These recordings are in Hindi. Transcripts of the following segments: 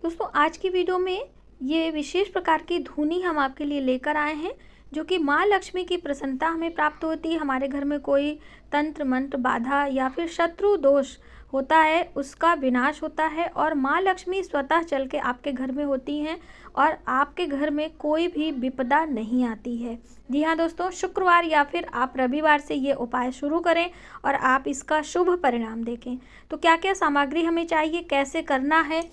दोस्तों आज की वीडियो में ये विशेष प्रकार की धुनी हम आपके लिए लेकर आए हैं जो कि माँ लक्ष्मी की प्रसन्नता हमें प्राप्त होती है। हमारे घर में कोई तंत्र मंत्र बाधा या फिर शत्रु दोष होता है उसका विनाश होता है और माँ लक्ष्मी स्वतः चल के आपके घर में होती हैं और आपके घर में कोई भी विपदा नहीं आती है। जी हाँ दोस्तों, शुक्रवार या फिर आप रविवार से ये उपाय शुरू करें और आप इसका शुभ परिणाम देखें। तो क्या क्या सामग्री हमें चाहिए, कैसे करना है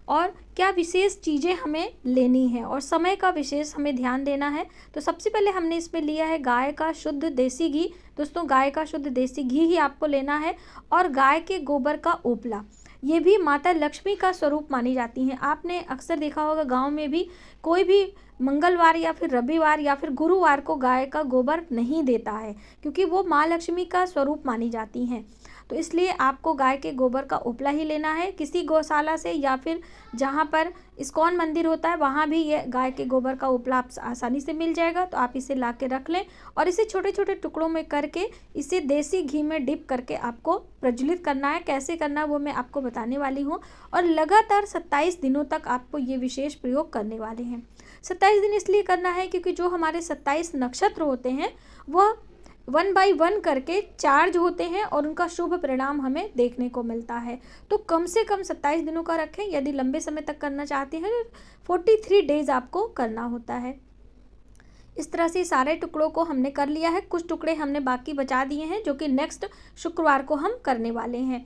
और क्या विशेष चीज़ें हमें लेनी है और समय का विशेष हमें ध्यान देना है। तो सबसे पहले हमने इसमें लिया है गाय का शुद्ध देसी घी। दोस्तों गाय का शुद्ध देसी घी ही आपको लेना है और गाय के गोबर का उपला। ये भी माता लक्ष्मी का स्वरूप मानी जाती हैं। आपने अक्सर देखा होगा गांव में भी कोई भी मंगलवार या फिर रविवार या फिर गुरुवार को गाय का गोबर नहीं देता है क्योंकि वो माँ लक्ष्मी का स्वरूप मानी जाती हैं। तो इसलिए आपको गाय के गोबर का उपला ही लेना है किसी गौशाला से या फिर जहाँ पर इस्कॉन मंदिर होता है वहाँ भी ये गाय के गोबर का उपला आसानी से मिल जाएगा। तो आप इसे ला के रख लें और इसे छोटे छोटे टुकड़ों में करके इसे देसी घी में डिप करके आपको प्रज्वलित करना है। कैसे करना है वो मैं आपको बताने वाली हूँ और लगातार 27 दिनों तक आपको ये विशेष प्रयोग करने वाले हैं। 27 दिन इसलिए करना है क्योंकि जो हमारे 27 नक्षत्र होते हैं वह 1 बाय 1 करके चार्ज होते हैं और उनका शुभ परिणाम हमें देखने को मिलता है। तो कम से कम 27 दिनों का रखें। यदि लंबे समय तक करना चाहते हैं 43 डेज आपको करना होता है। इस तरह से सारे टुकड़ों को हमने कर लिया है। कुछ टुकड़े हमने बाकी बचा दिए हैं जो कि नेक्स्ट शुक्रवार को हम करने वाले हैं।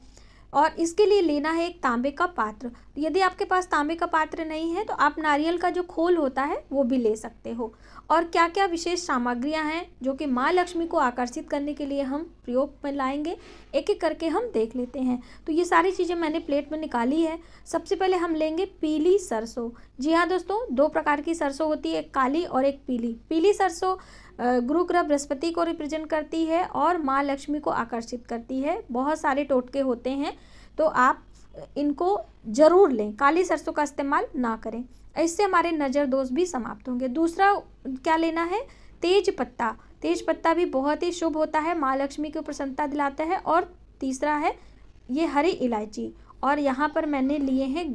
और इसके लिए लेना है एक तांबे का पात्र। यदि आपके पास तांबे का पात्र नहीं है तो आप नारियल का जो खोल होता है वो भी ले सकते हो। और क्या क्या विशेष सामग्रियां हैं जो कि माँ लक्ष्मी को आकर्षित करने के लिए हम प्रयोग में लाएंगे, एक एक करके हम देख लेते हैं। तो ये सारी चीज़ें मैंने प्लेट में निकाली है। सबसे पहले हम लेंगे पीली सरसों। जी हाँ दोस्तों, 2 प्रकार की सरसों होती है, एक काली और एक पीली। पीली सरसों गुरु ग्रह बृहस्पति को रिप्रेजेंट करती है और माँ लक्ष्मी को आकर्षित करती है। बहुत सारे टोटके होते हैं तो आप इनको जरूर लें, काली सरसों का इस्तेमाल ना करें, इससे हमारे नज़र दोष भी समाप्त होंगे। दूसरा क्या लेना है, तेज पत्ता। तेज पत्ता भी बहुत ही शुभ होता है, माँ लक्ष्मी को प्रसन्नता दिलाता है। और तीसरा है ये हरी इलायची और यहाँ पर मैंने लिए हैं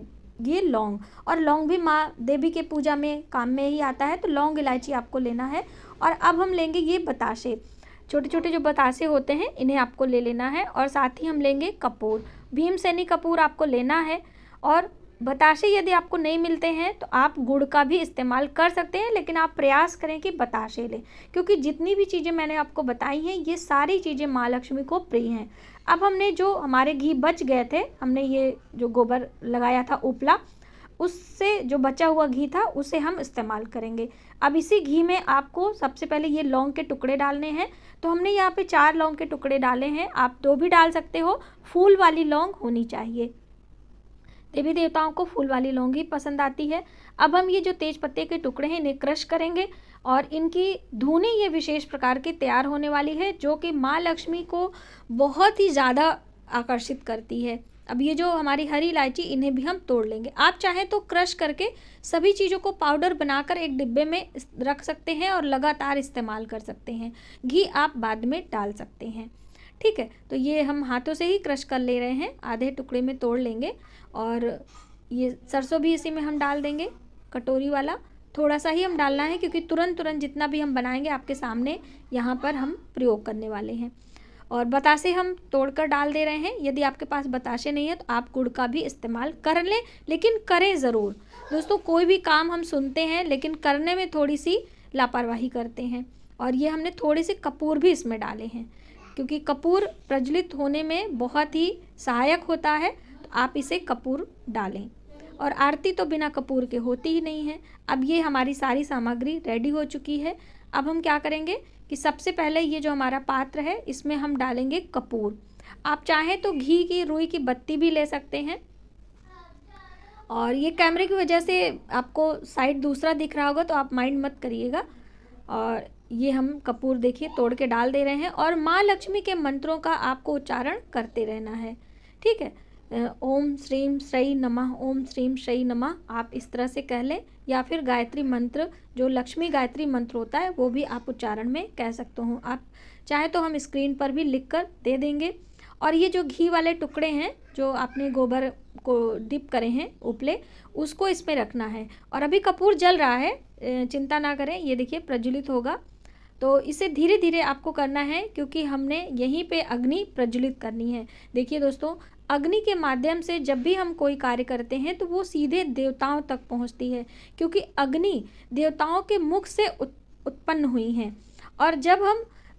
ये लौंग। और लौंग भी माँ देवी के पूजा में काम में ही आता है तो लौंग इलायची आपको लेना है। और अब हम लेंगे ये बताशे, छोटे छोटे जो बतासे होते हैं इन्हें आपको ले लेना है। और साथ ही हम लेंगे कपूर, भीमसेनी कपूर आपको लेना है। और बताशे यदि आपको नहीं मिलते हैं तो आप गुड़ का भी इस्तेमाल कर सकते हैं, लेकिन आप प्रयास करें कि बताशे लें क्योंकि जितनी भी चीज़ें मैंने आपको बताई हैं ये सारी चीज़ें माँ लक्ष्मी को प्रिय हैं। अब हमने जो हमारे घी बच गए थे, हमने ये जो गोबर लगाया था उपला, उससे जो बचा हुआ घी था उसे हम इस्तेमाल करेंगे। अब इसी घी में आपको सबसे पहले ये लौंग के टुकड़े डालने हैं। तो हमने यहाँ पे 4 लौंग के टुकड़े डाले हैं, आप 2 भी डाल सकते हो। फूल वाली लौंग होनी चाहिए, देवी देवताओं को फूल वाली लौंग ही पसंद आती है। अब हम ये जो तेज पत्ते के टुकड़े हैं इन्हें क्रश करेंगे और इनकी धुनी ये विशेष प्रकार की तैयार होने वाली है जो कि माँ लक्ष्मी को बहुत ही ज़्यादा आकर्षित करती है। अब ये जो हमारी हरी इलायची इन्हें भी हम तोड़ लेंगे। आप चाहें तो क्रश करके सभी चीज़ों को पाउडर बनाकर एक डिब्बे में रख सकते हैं और लगातार इस्तेमाल कर सकते हैं। घी आप बाद में डाल सकते हैं, ठीक है। तो ये हम हाथों से ही क्रश कर ले रहे हैं, आधे टुकड़े में तोड़ लेंगे। और ये सरसों भी इसी में हम डाल देंगे, कटोरी वाला थोड़ा सा ही हम डालना है क्योंकि तुरंत जितना भी हम बनाएंगे आपके सामने यहाँ पर हम प्रयोग करने वाले हैं। और बतासे हम तोड़कर डाल दे रहे हैं। यदि आपके पास बतासे नहीं है तो आप गुड़ का भी इस्तेमाल कर लें, लेकिन करें ज़रूर। दोस्तों कोई भी काम हम सुनते हैं लेकिन करने में थोड़ी सी लापरवाही करते हैं। और ये हमने थोड़े से कपूर भी इसमें डाले हैं क्योंकि कपूर प्रज्वलित होने में बहुत ही सहायक होता है, तो आप इसे कपूर डालें। और आरती तो बिना कपूर के होती ही नहीं है। अब ये हमारी सारी सामग्री रेडी हो चुकी है। अब हम क्या करेंगे कि सबसे पहले ये जो हमारा पात्र है इसमें हम डालेंगे कपूर। आप चाहें तो घी की रुई की बत्ती भी ले सकते हैं। और ये कैमरे की वजह से आपको साइड दूसरा दिख रहा होगा तो आप माइंड मत करिएगा। और ये हम कपूर देखिए तोड़ के डाल दे रहे हैं और माँ लक्ष्मी के मंत्रों का आपको उच्चारण करते रहना है, ठीक है। ओम श्रीम श्री नमः, ओम श्रीम श्री नमः आप इस तरह से कह लें, या फिर गायत्री मंत्र जो लक्ष्मी गायत्री मंत्र होता है वो भी आप उच्चारण में कह सकते हो। आप चाहे तो हम स्क्रीन पर भी लिख कर दे देंगे। और ये जो घी वाले टुकड़े हैं जो आपने गोबर को डिप करे हैं उपले, उसको इसमें रखना है। और अभी कपूर जल रहा है, चिंता ना करें, ये देखिए प्रज्वलित होगा। तो इसे धीरे धीरे आपको करना है क्योंकि हमने यहीं पे अग्नि प्रज्वलित करनी है। देखिए दोस्तों, अग्नि के माध्यम से जब भी हम कोई कार्य करते हैं तो वो सीधे देवताओं तक पहुंचती है, क्योंकि अग्नि देवताओं के मुख से उत्पन्न हुई हैं।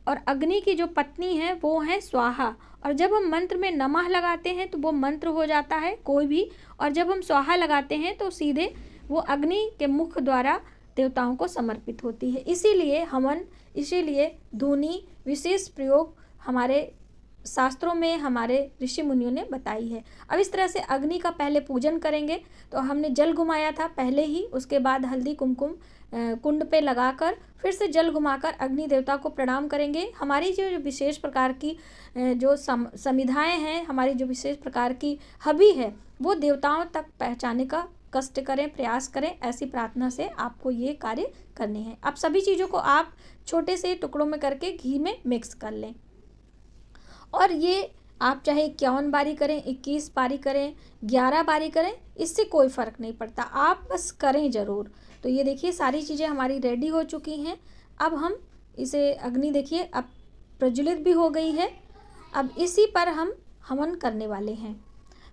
और अग्नि की जो पत्नी है वो है स्वाहा। और जब हम मंत्र में नमः लगाते हैं तो वो मंत्र हो जाता है कोई भी, और जब हम स्वाहा लगाते हैं तो सीधे वो अग्नि के मुख द्वारा देवताओं को समर्पित होती है। इसीलिए धूनी विशेष प्रयोग हमारे शास्त्रों में हमारे ऋषि मुनियों ने बताई है। अब इस तरह से अग्नि का पहले पूजन करेंगे। तो हमने जल घुमाया था पहले ही, उसके बाद हल्दी कुमकुम कुंड पे लगाकर फिर से जल घुमाकर अग्नि देवता को प्रणाम करेंगे। हमारी जो विशेष प्रकार की जो समिधाएँ हैं, हमारी जो विशेष प्रकार की हबी है, वो देवताओं तक पहुँचाने का कष्ट करें, प्रयास करें। ऐसी प्रार्थना से आपको ये कार्य करने हैं। अब सभी चीज़ों को आप छोटे से टुकड़ों में करके घी में मिक्स कर लें। और ये आप चाहे 51 बारी करें, 21 बारी करें, 11 बारी करें, इससे कोई फ़र्क नहीं पड़ता, आप बस करें ज़रूर। तो ये देखिए सारी चीज़ें हमारी रेडी हो चुकी हैं। अब हम इसे अग्नि देखिए अब प्रज्वलित भी हो गई है। अब इसी पर हम हवन करने वाले हैं।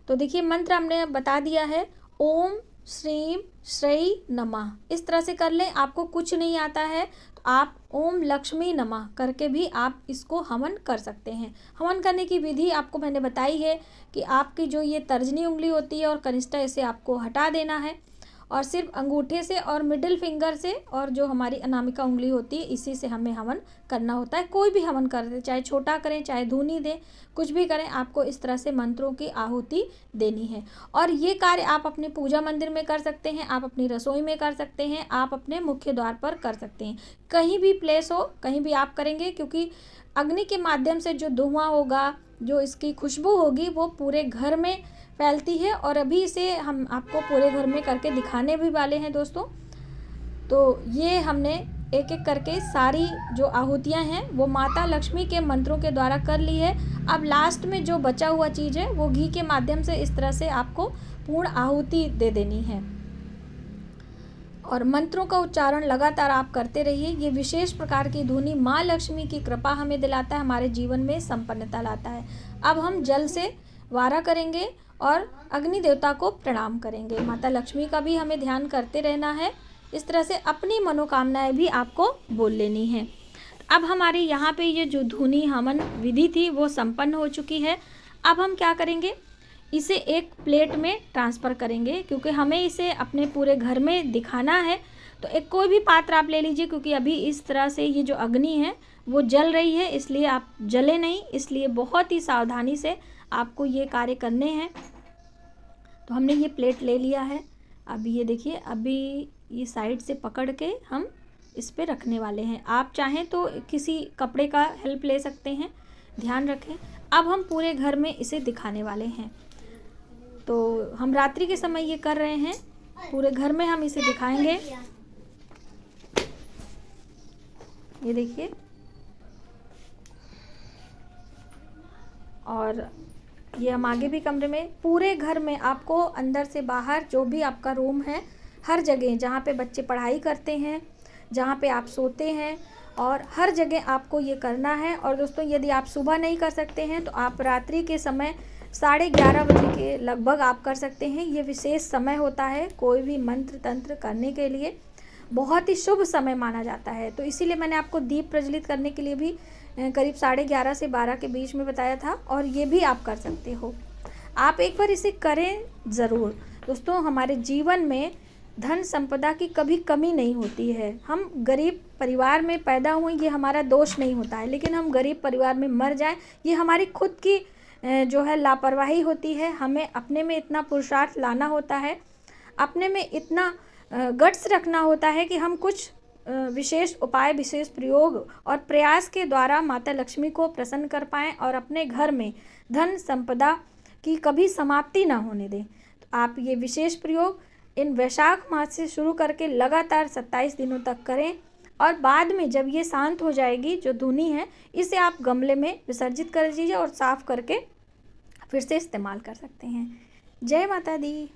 तो देखिए मंत्र हमने बता दिया है, ओम श्रीम श्री नमः। इस तरह से कर लें। आपको कुछ नहीं आता है तो आप ओम लक्ष्मी नमः करके भी आप इसको हवन कर सकते हैं। हवन करने की विधि आपको मैंने बताई है कि आपकी जो ये तर्जनी उंगली होती है और कनिष्ठा, इसे आपको हटा देना है और सिर्फ अंगूठे से और मिडिल फिंगर से और जो हमारी अनामिका उंगली होती है, इसी से हमें हवन करना होता है। कोई भी हवन कर दे, चाहे छोटा करें चाहे धूनी दें, कुछ भी करें, आपको इस तरह से मंत्रों की आहुति देनी है। और ये कार्य आप अपने पूजा मंदिर में कर सकते हैं, आप अपनी रसोई में कर सकते हैं, आप अपने मुख्य द्वार पर कर सकते हैं, कहीं भी प्लेस हो कहीं भी आप करेंगे, क्योंकि अग्नि के माध्यम से जो धुआं होगा, जो इसकी खुशबू होगी, वो पूरे घर में फैलती है। और अभी इसे हम आपको पूरे घर में करके दिखाने भी वाले हैं दोस्तों। तो ये हमने एक एक करके सारी जो आहुतियाँ हैं वो माता लक्ष्मी के मंत्रों के द्वारा कर ली है। अब लास्ट में जो बचा हुआ चीज़ है वो घी के माध्यम से इस तरह से आपको पूर्ण आहुति दे देनी है। और मंत्रों का उच्चारण लगातार आप करते रहिए। ये विशेष प्रकार की धुनी माँ लक्ष्मी की कृपा हमें दिलाता है, हमारे जीवन में संपन्नता लाता है। अब हम जल से वारा करेंगे और अग्नि देवता को प्रणाम करेंगे। माता लक्ष्मी का भी हमें ध्यान करते रहना है। इस तरह से अपनी मनोकामनाएं भी आपको बोल लेनी है। अब हमारे यहाँ पे ये जो धुनी हवन विधि थी वो संपन्न हो चुकी है। अब हम क्या करेंगे, इसे एक प्लेट में ट्रांसफ़र करेंगे, क्योंकि हमें इसे अपने पूरे घर में दिखाना है। तो एक कोई भी पात्र आप ले लीजिए, क्योंकि अभी इस तरह से ये जो अग्नि है वो जल रही है, इसलिए आप जले नहीं, इसलिए बहुत ही सावधानी से आपको ये कार्य करने हैं। तो हमने ये प्लेट ले लिया है। अब ये देखिए, अभी ये साइड से पकड़ के हम इस पे रखने वाले हैं। आप चाहें तो किसी कपड़े का हेल्प ले सकते हैं, ध्यान रखें। अब हम पूरे घर में इसे दिखाने वाले हैं। तो हम रात्रि के समय ये कर रहे हैं, पूरे घर में हम इसे दिखाएंगे। ये देखिए, और ये हम आगे भी कमरे में, पूरे घर में आपको अंदर से बाहर जो भी आपका रूम है, हर जगह जहाँ पे बच्चे पढ़ाई करते हैं, जहाँ पे आप सोते हैं, और हर जगह आपको ये करना है। और दोस्तों, यदि आप सुबह नहीं कर सकते हैं तो आप रात्रि के समय 11:30 बजे के लगभग आप कर सकते हैं। ये विशेष समय होता है कोई भी मंत्र तंत्र करने के लिए, बहुत ही शुभ समय माना जाता है। तो इसीलिए मैंने आपको दीप प्रज्वलित करने के लिए भी करीब 11:30 से 12 के बीच में बताया था, और ये भी आप कर सकते हो। आप एक बार इसे करें ज़रूर। दोस्तों, हमारे जीवन में धन संपदा की कभी कमी नहीं होती है। हम गरीब परिवार में पैदा हुए, ये हमारा दोष नहीं होता है, लेकिन हम गरीब परिवार में मर जाएं, ये हमारी खुद की जो है लापरवाही होती है। हमें अपने में इतना पुरुषार्थ लाना होता है, अपने में इतना गट्स रखना होता है कि हम कुछ विशेष उपाय, विशेष प्रयोग और प्रयास के द्वारा माता लक्ष्मी को प्रसन्न कर पाएँ और अपने घर में धन संपदा की कभी समाप्ति ना होने दें। तो आप ये विशेष प्रयोग इन वैशाख मास से शुरू करके लगातार 27 दिनों तक करें, और बाद में जब ये शांत हो जाएगी, जो धुनी है, इसे आप गमले में विसर्जित कर दीजिए और साफ़ करके फिर से इस्तेमाल कर सकते हैं। जय माता दी।